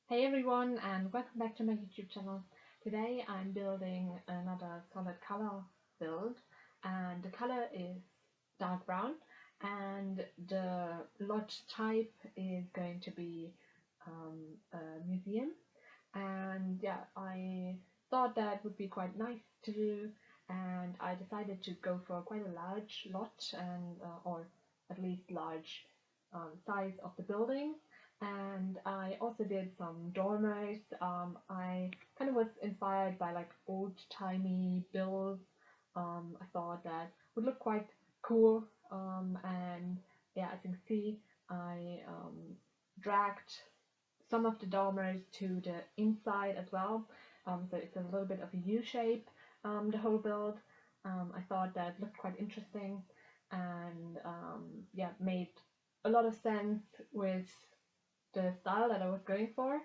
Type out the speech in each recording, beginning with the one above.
Hey everyone, and welcome back to my YouTube channel. Today I'm building another solid color build, and the color is dark brown, and the lot type is going to be a museum. And yeah, I thought that would be quite nice to do, and I decided to go for quite a large lot, and or at least large size of the building. And I also did some dormers. I kind of was inspired by like old-timey builds. I thought that would look quite cool. And yeah, as you can see, I dragged some of the dormers to the inside as well. So it's a little bit of a U shape, the whole build. I thought that looked quite interesting, and yeah, made a lot of sense with the style that I was going for.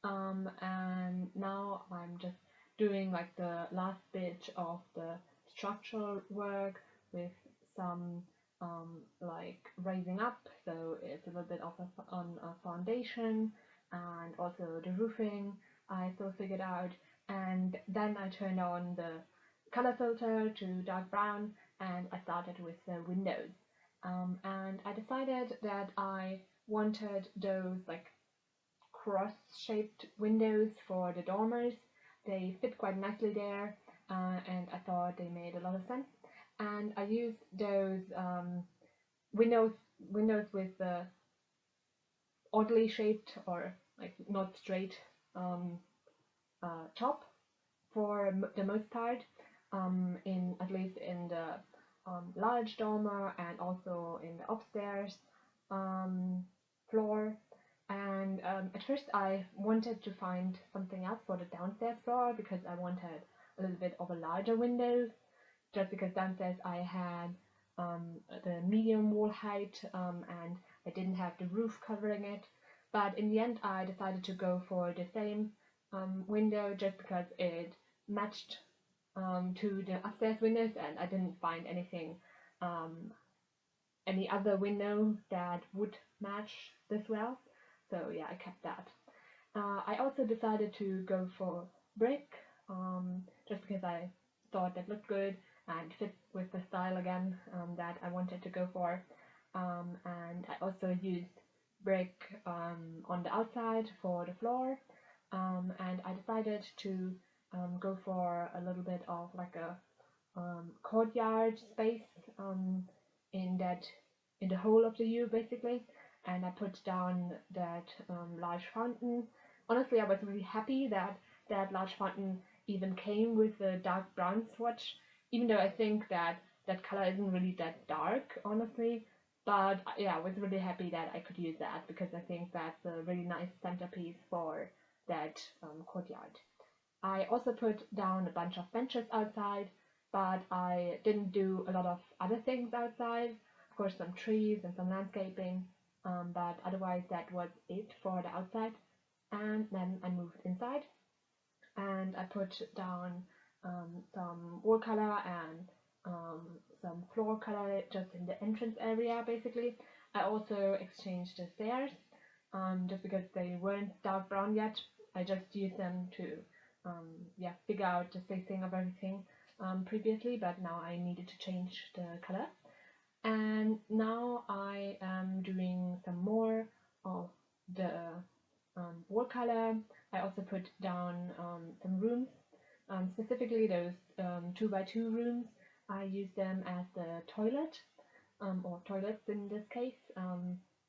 And now I'm just doing like the last bit of the structural work with some like raising up, so it's a little bit of on a foundation, and also the roofing I still figured out. And then I turned on the color filter to dark brown, and I started with the windows. And I decided that I wanted those like cross-shaped windows for the dormers. They fit quite nicely there, and I thought they made a lot of sense. And I used those windows windows with the oddly shaped or like not straight top for the most part, in at least in the large dormer and also in the upstairs floor. And at first I wanted to find something else for the downstairs floor because I wanted a little bit of a larger window, just because downstairs I had the medium wall height, and I didn't have the roof covering it. But in the end I decided to go for the same window just because it matched to the upstairs windows, and I didn't find anything, any other window that would match this well. So yeah, I kept that. I also decided to go for brick, just because I thought that looked good and fit with the style again, that I wanted to go for. And I also used brick on the outside for the floor, and I decided to go for a little bit of like a courtyard space, in that in the whole of the U basically, and I put down that large fountain. Honestly, I was really happy that that large fountain even came with the dark brown swatch, even though I think that that color isn't really that dark, honestly. But yeah, I was really happy that I could use that because I think that's a really nice centerpiece for that courtyard. I also put down a bunch of benches outside, but I didn't do a lot of other things outside. Of course, some trees and some landscaping, but otherwise that was it for the outside. And then I moved inside, and I put down some wall color and some floor color just in the entrance area basically. I also exchanged the stairs, just because they weren't dark brown yet. I just used them to yeah, figure out the spacing of everything previously, but now I needed to change the color. And now I am doing some more of the wall color. I also put down some rooms, specifically those 2x2 rooms. I use them as the toilet, or toilets in this case,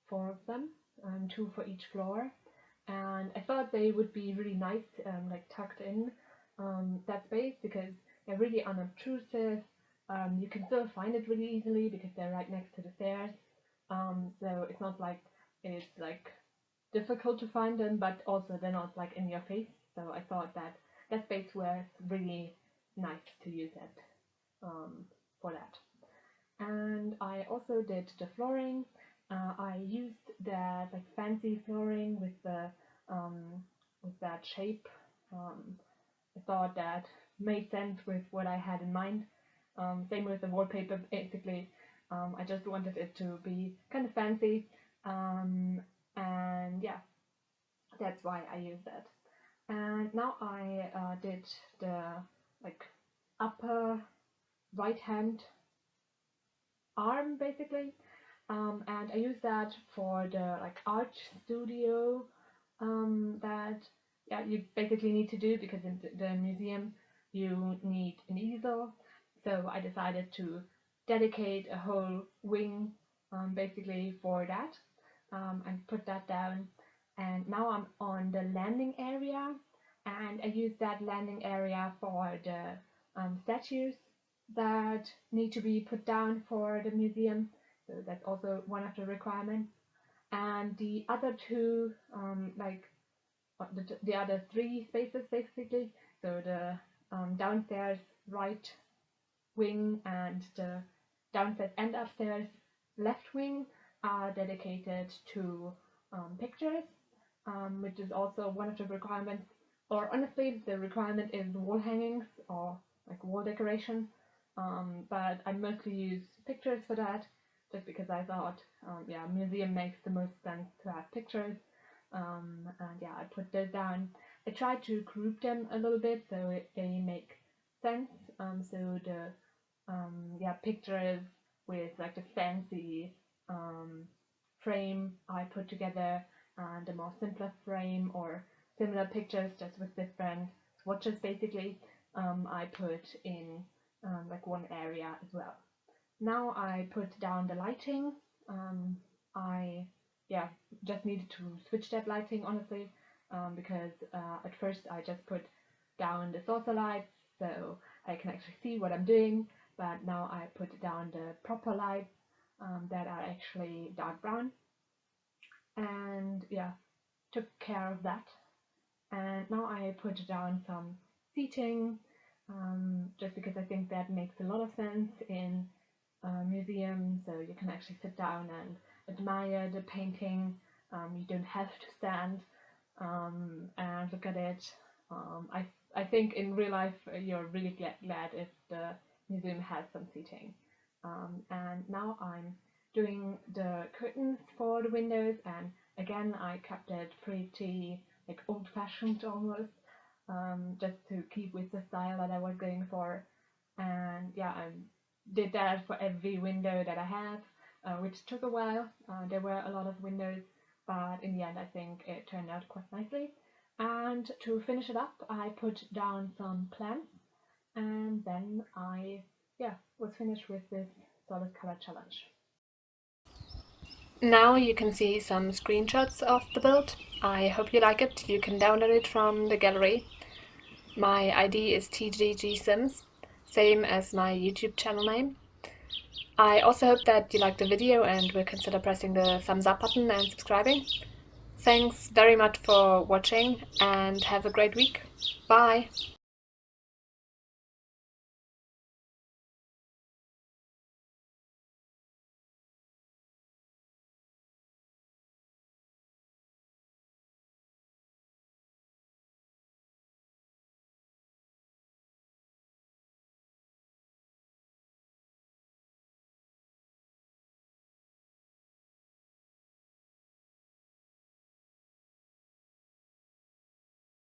4 of them, 2 for each floor. And I thought they would be really nice, like tucked in that space, because they're really unobtrusive. You can still find it really easily because they're right next to the stairs. So it's not like it's like difficult to find them, but also they're not like in your face. So I thought that that space was really nice to use it for that. And I also did the flooring. I used that like fancy flooring with the with that shape. I thought that made sense with what I had in mind. Same with the wallpaper, basically. I just wanted it to be kind of fancy, and yeah, That's why I used that. And now I did the upper right hand arm basically, and I use that for the art studio that you basically need to do, because in the museum you need an easel. So I decided to dedicate a whole wing basically for that, and put that down. And now I'm on the landing area, and I use that landing area for the statues that need to be put down for the museum. So that's also one of the requirements. And the other two, the other three spaces basically, so the downstairs right wing and the downstairs and upstairs left wing, are dedicated to pictures, which is also one of the requirements. Or honestly, the requirement is wall hangings or wall decoration, but I mostly use pictures for that, just because I thought, museum makes the most sense to have pictures. And yeah, I put those down. I tried to group them a little bit so they make sense. So the pictures with the fancy frame I put together, and a more simpler frame or similar pictures just with different swatches basically, I put in one area as well. Now I put down the lighting. I just needed to switch that lighting honestly, because at first I just put down the saucer lights so I can actually see what I'm doing, but now I put down the proper lights that are actually dark brown, and took care of that. And now I put down some seating, just because I think that makes a lot of sense in a museum, so you can actually sit down and admire the painting. You don't have to stand and look at it. I think in real life you're really glad if the museum has some seating. And now I'm doing the curtains for the windows, and again I kept it pretty old-fashioned almost, just to keep with the style that I was going for. And I did that for every window that I had, which took a while. There were a lot of windows, but in the end I think it turned out quite nicely. And to finish it up, I put down some plants, and then I was finished with this solid color challenge. Now you can see some screenshots of the build. I hope you like it. You can download it from the gallery. My ID is tggsims, same as my YouTube channel name. I also hope that you liked the video and will consider pressing the thumbs up button and subscribing. Thanks very much for watching, and have a great week. Bye!